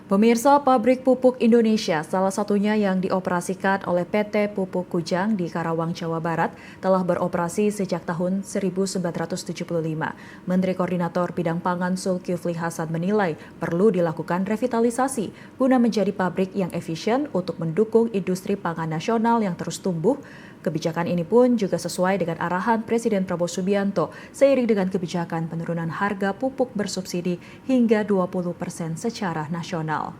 Pemirsa, pabrik pupuk Indonesia, salah satunya yang dioperasikan oleh PT Pupuk Kujang di Karawang, Jawa Barat, telah beroperasi sejak tahun 1975. Menteri Koordinator Bidang Pangan Zulkifli Hasan menilai perlu dilakukan revitalisasi guna menjadi pabrik yang efisien untuk mendukung industri pangan nasional yang terus tumbuh. Kebijakan ini pun juga sesuai dengan arahan Presiden Prabowo Subianto seiring dengan kebijakan penurunan harga pupuk bersubsidi hingga 20% secara nasional.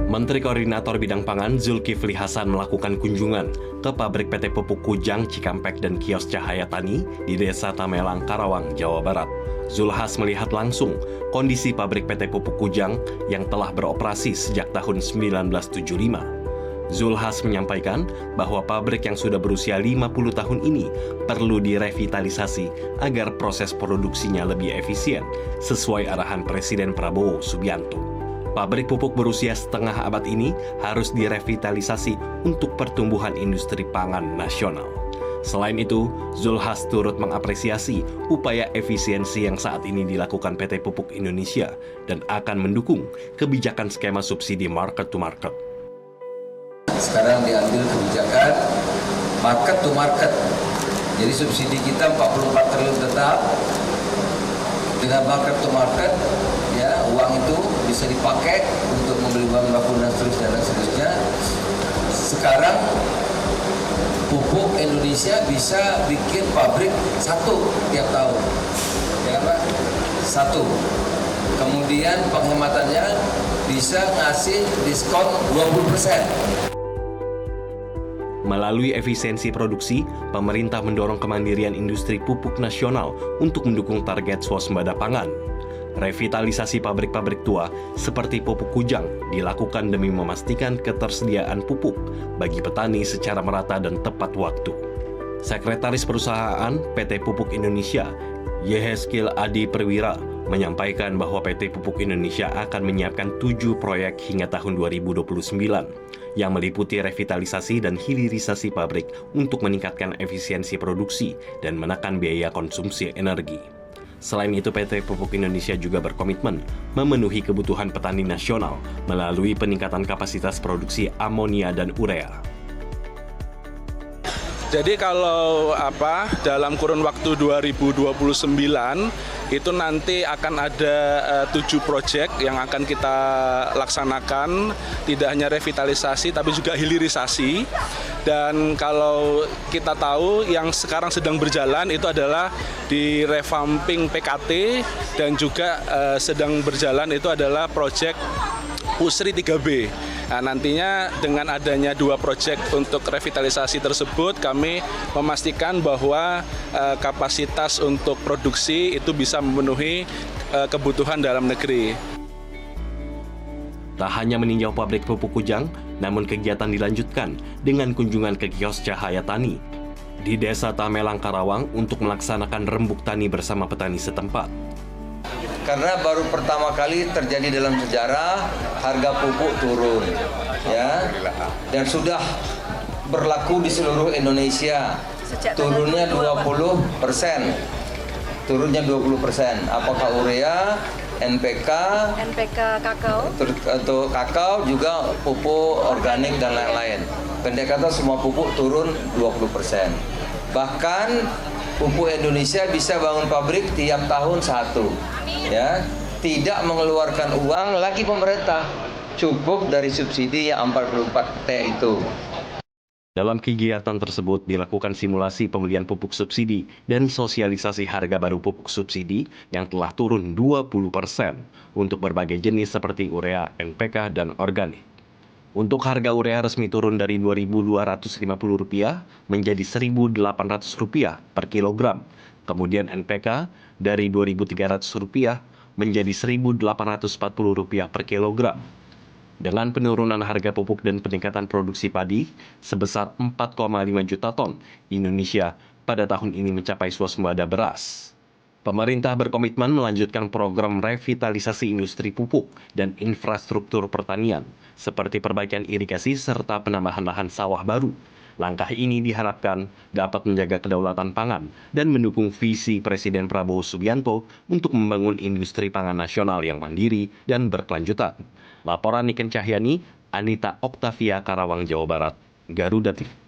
Menteri Koordinator Bidang Pangan Zulkifli Hasan melakukan kunjungan ke pabrik PT Pupuk Kujang, Cikampek, dan kios Cahaya Tani di Desa Tamelang, Karawang, Jawa Barat. Zulhas melihat langsung kondisi pabrik PT Pupuk Kujang yang telah beroperasi sejak tahun 1975. Zulhas menyampaikan bahwa pabrik yang sudah berusia 50 tahun ini perlu direvitalisasi agar proses produksinya lebih efisien sesuai arahan Presiden Prabowo Subianto. Pabrik pupuk berusia setengah abad ini harus direvitalisasi untuk pertumbuhan industri pangan nasional. Selain itu, Zulhas turut mengapresiasi upaya efisiensi yang saat ini dilakukan PT Pupuk Indonesia dan akan mendukung kebijakan skema subsidi market to market. Sekarang diambil kebijakan market to market. Jadi subsidi kita 44 triliun tetap dengan market to market, ya, uang itu bisa dipakai untuk membeli bahan baku dan seterusnya. Sekarang pupuk Indonesia bisa bikin pabrik satu tiap tahun, ya Pak? Satu. Kemudian penghematannya bisa ngasih diskon 20%. Melalui efisiensi produksi, pemerintah mendorong kemandirian industri pupuk nasional untuk mendukung target swasembada pangan. Revitalisasi pabrik-pabrik tua seperti Pupuk Kujang dilakukan demi memastikan ketersediaan pupuk bagi petani secara merata dan tepat waktu. Sekretaris Perusahaan PT Pupuk Indonesia, Yeheskil Adi Perwira, menyampaikan bahwa PT Pupuk Indonesia akan menyiapkan 7 proyek hingga tahun 2029 yang meliputi revitalisasi dan hilirisasi pabrik untuk meningkatkan efisiensi produksi dan menekan biaya konsumsi energi. Selain itu, PT Pupuk Indonesia juga berkomitmen memenuhi kebutuhan petani nasional melalui peningkatan kapasitas produksi amonia dan urea. Jadi kalau dalam kurun waktu 2029 itu nanti akan ada 7 proyek yang akan kita laksanakan, tidak hanya revitalisasi tapi juga hilirisasi. Dan kalau kita tahu yang sekarang sedang berjalan itu adalah di revamping PKT dan juga sedang berjalan itu adalah proyek Pusri 3B. Nah, nantinya dengan adanya 2 proyek untuk revitalisasi tersebut, kami memastikan bahwa kapasitas untuk produksi itu bisa memenuhi kebutuhan dalam negeri. Tak hanya meninjau pabrik pupuk Kujang, namun kegiatan dilanjutkan dengan kunjungan ke kios Cahaya Tani di Desa Tamelang, Karawang untuk melaksanakan rembuk tani bersama petani setempat. Karena baru pertama kali terjadi dalam sejarah harga pupuk turun, ya, dan sudah berlaku di seluruh Indonesia. Turunnya 20%, Apakah urea, NPK, kakao, untuk kakao juga pupuk organik dan lain-lain. Pendek kata semua pupuk turun 20%. Bahkan pupuk Indonesia bisa bangun pabrik tiap tahun 1. Ya, tidak mengeluarkan uang lagi pemerintah, cukup dari subsidi yang 44T itu. Dalam kegiatan tersebut dilakukan simulasi pembelian pupuk subsidi dan sosialisasi harga baru pupuk subsidi yang telah turun 20% untuk berbagai jenis seperti urea, NPK, dan organik. Untuk harga urea resmi turun dari Rp2.250 menjadi Rp1.800 per kilogram. Kemudian NPK dari Rp2.300 menjadi Rp1.840 per kilogram. Dengan penurunan harga pupuk dan peningkatan produksi padi sebesar 4,5 juta ton, Indonesia pada tahun ini mencapai swasembada beras. Pemerintah berkomitmen melanjutkan program revitalisasi industri pupuk dan infrastruktur pertanian, seperti perbaikan irigasi serta penambahan lahan sawah baru. Langkah ini diharapkan dapat menjaga kedaulatan pangan dan mendukung visi Presiden Prabowo Subianto untuk membangun industri pangan nasional yang mandiri dan berkelanjutan. Laporan Niken Cahyani, Anita Oktavia, Karawang, Jawa Barat, Garuda TV.